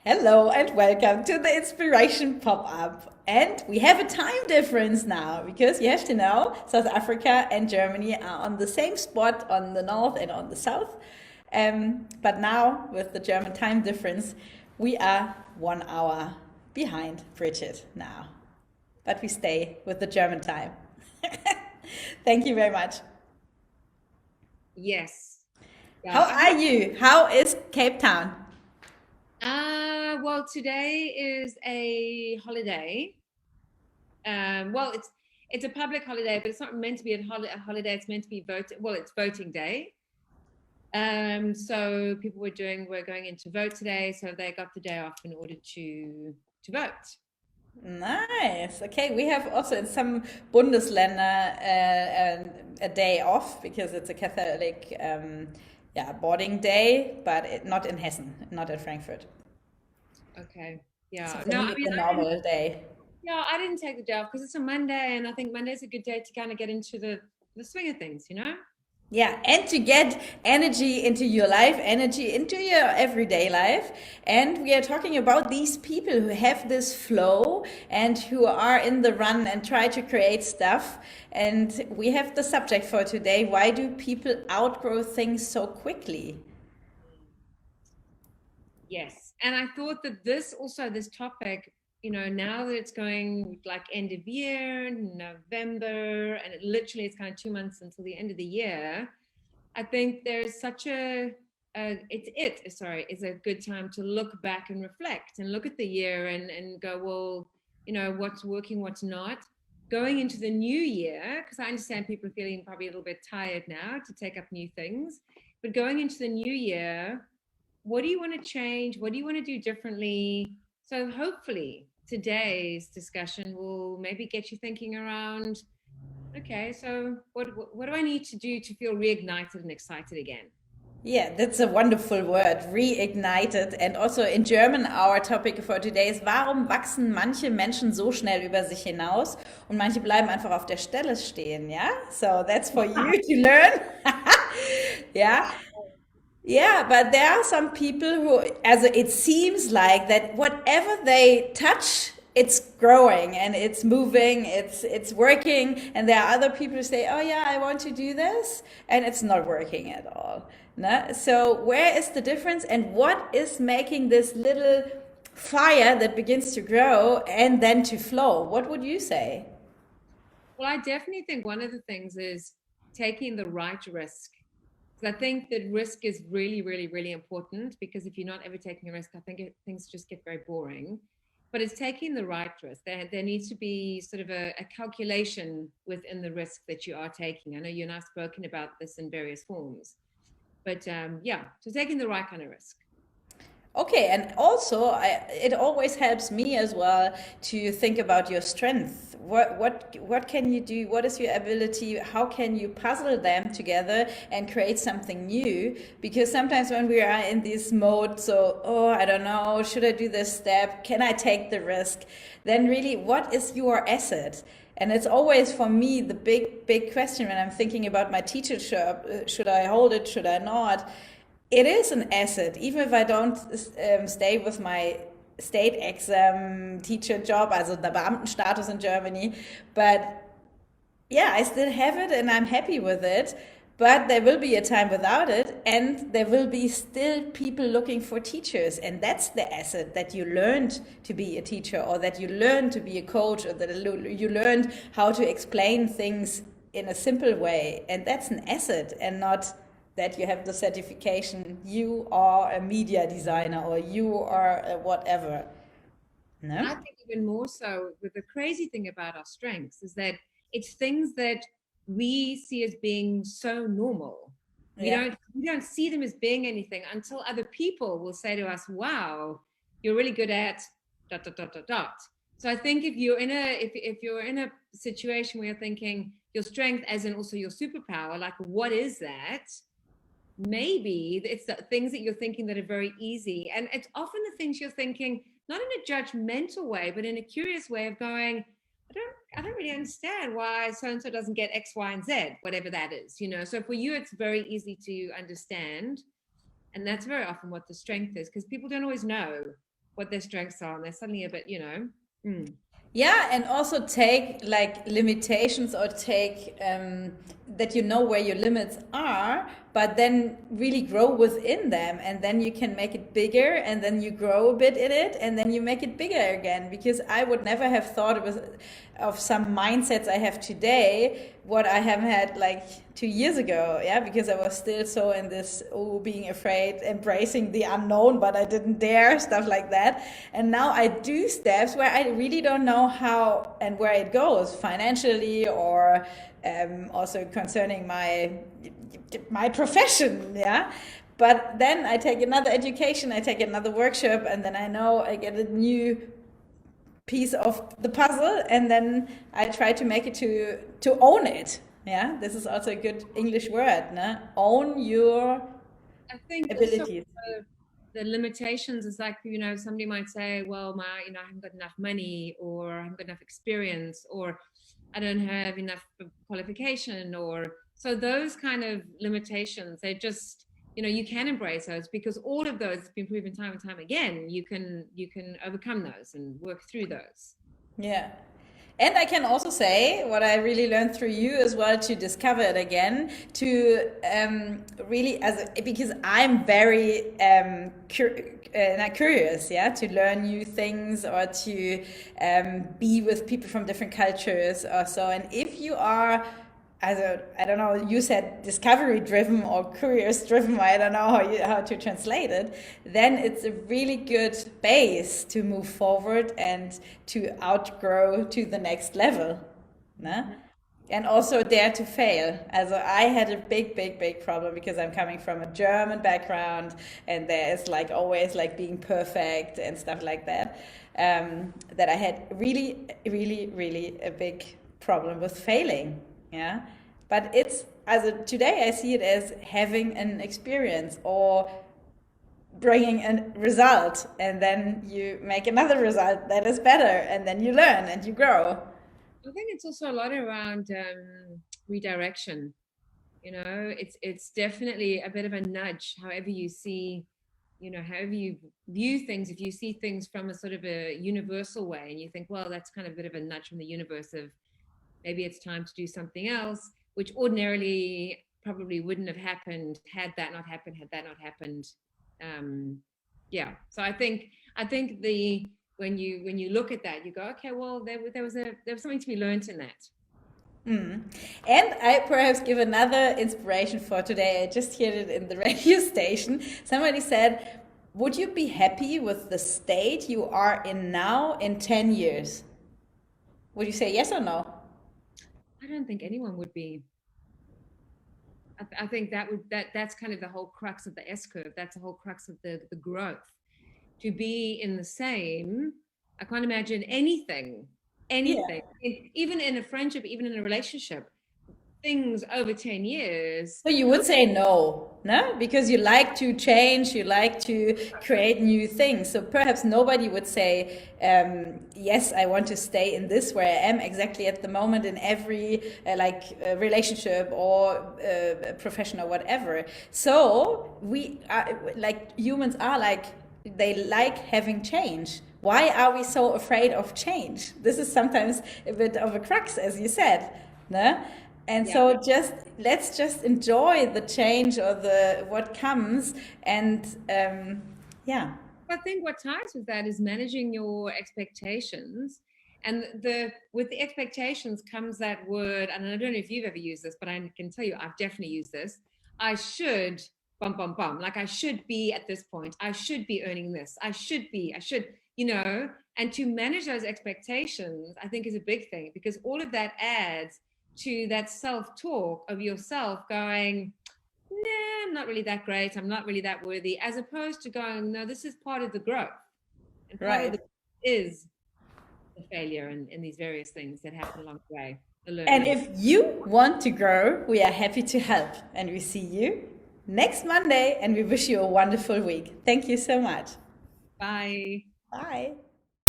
Hello and welcome to the Inspiration Pop-Up. And we have a time difference now because you have to know South Africa and Germany are on the same spot on the north and on the south. But now with the German time difference, we are 1 hour behind Bridget now. But we stay with the German time. Thank you very much. Yes. How Yeah. are you? How is Cape Town? Well, today is a holiday. Well, it's a public holiday, but it's not meant to be a holiday. It's meant to be it's voting day. So people were going in to vote today, so they got the day off in order to vote. Nice. Okay, we have also in some Bundesländer a day off because it's a Catholic boarding day, but not in Hessen, not in Frankfurt. Okay. So Yeah. for No, me, I it's mean, a normal day. I didn't take the day off because it's a Monday, and I think Monday's a good day to kind of get into the swing of things, you know? Yeah, and to get energy into your life, energy into your everyday life. And we are talking about these people who have this flow and who are in the run and try to create stuff. And we have the subject for today. Why do people outgrow things so quickly? Yes. And I thought that this topic, now that it's going like end of year, November, and it's kind of 2 months until the end of the year, I think there's such it's a good time to look back and reflect and look at the year and go, well, what's working, what's not. Going into the new year, because I understand people are feeling probably a little bit tired now to take up new things, but going into the new year, what do you want to change? What do you want to do differently? So hopefully today's discussion will maybe get you thinking around, okay, so what do I need to do to feel reignited and excited again? Yeah, that's a wonderful word, reignited. And also in German, our topic for today is, warum wachsen manche Menschen so schnell über sich hinaus und manche bleiben einfach auf der Stelle stehen, ja? So that's for you to learn. Yeah. Yeah, but there are some people who, as it seems like that whatever they touch, it's growing and it's moving, it's working, and there are other people who say, "Oh yeah, I want to do this," and it's not working at all. No? So where is the difference, and what is making this little fire that begins to grow and then to flow? What would you say? Well, I definitely think one of the things is taking the right risk. Because I think that risk is really, really, really important, because if you're not ever taking a risk, I think things just get very boring. But it's taking the right risk. There needs to be sort of a calculation within the risk that you are taking. I know you and I have spoken about this in various forms. But yeah, so taking the right kind of risk. Okay, and also it always helps me as well to think about your strength. What can you do? What is your ability? How can you puzzle them together and create something new? Because sometimes when we are in this mode, so oh, I don't know, should I do this step? Can I take the risk? Then really, what is your asset? And it's always for me the big question when I'm thinking about my teachership. Should I hold it? Should I not? It is an asset, even if I don't stay with my state exam teacher job, also the Beamtenstatus in Germany. But yeah, I still have it and I'm happy with it. But there will be a time without it, and there will be still people looking for teachers. And that's the asset, that you learned to be a teacher, or that you learned to be a coach, or that you learned how to explain things in a simple way. And that's an asset, and not that you have the certification, you are a media designer or you are a whatever. And I No? think even more so, with the crazy thing about our strengths is that it's things that we see as being so normal. We Yeah. don't we don't see them as being anything until other people will say to us, "Wow, you're really good at dot dot dot dot dot." So I think if you're in a situation where you're thinking your strength as in also your superpower, like what is that? Maybe it's the things that you're thinking that are very easy, and it's often the things you're thinking not in a judgmental way but in a curious way of going, I don't really understand why so and so doesn't get X, Y, and Z, whatever that is, so for you it's very easy to understand, and that's very often what the strength is, because people don't always know what their strengths are, and they're suddenly a bit, Yeah, and also take like limitations, or take that you know where your limits are, but then really grow within them, and then you can make it bigger, and then you grow a bit in it, and then you make it bigger again. Because I would never have thought of some mindsets I have today, what I have had like 2 years ago. Yeah, because I was still so in this, oh, being afraid, embracing the unknown, but I didn't dare, stuff like that. And now I do steps where I really don't know how and where it goes financially, or also concerning my profession. Yeah, but then I take another education, I take another workshop, and then I know I get a new piece of the puzzle, and then I try to make it to own it. Yeah, this is also a good English word, no? Own your I think also abilities. the limitations is like, somebody might say, well, I haven't got enough money, or I haven't got enough experience, or I don't have enough qualification, or so those kind of limitations, they just, you can embrace those, because all of those have been proven time and time again. You can overcome those and work through those. Yeah. And I can also say what I really learned through you as well, to discover it again, to really, because I'm very not curious, yeah, to learn new things, or to be with people from different cultures or so. And if you are, I don't know, you said discovery driven or curious driven, I don't know how to translate it, then it's a really good base to move forward and to outgrow to the next level. Né? And also dare to fail. I had a big problem, because I'm coming from a German background, and there's like always like being perfect and stuff like that. That I had really a big problem with failing. Yeah, but it's, today I see it as having an experience, or bringing a result, and then you make another result that is better, and then you learn and you grow. I think it's also a lot around redirection. It's definitely a bit of a nudge, however you see, however you view things. If you see things from a sort of a universal way, and you think, well, that's kind of a bit of a nudge from the universe of, maybe it's time to do something else, which ordinarily probably wouldn't have happened had that not happened. Yeah. So I think when you look at that, you go, okay, well, there was something to be learned in that. And I perhaps give another inspiration for today. I just heard it in the radio station. Somebody said, would you be happy with the state you are in now in 10 years? Would you say yes or no? I don't think anyone would be. I think that's kind of the whole crux of the S curve. That's the whole crux of the growth. To be in the same, I can't imagine anything, Yeah. even in a friendship, even in a relationship, things over 10 years. So you would say no? Because you like to change, you like to create new things. So perhaps nobody would say, yes, I want to stay in this where I am exactly at the moment, in every relationship or profession or whatever. So we are, like, humans are like, they like having change. Why are we so afraid of change? This is sometimes a bit of a crux, as you said. No? And so let's just enjoy the change, or the what comes, and yeah. I think what ties with that is managing your expectations, and with the expectations comes that word, and I don't know if you've ever used this, but I can tell you I've definitely used this. I should like, I should be at this point, I should be earning this, I should, and to manage those expectations, I think, is a big thing, because all of that adds to that self-talk of yourself going, nah, I'm not really that great, I'm not really that worthy, as opposed to going, no, this is part of the growth, and part of the is the failure in these various things that happen along the way, the learning. And if you want to grow, we are happy to help, and we see you next Monday, and we wish you a wonderful week. Thank you so much. Bye. Bye.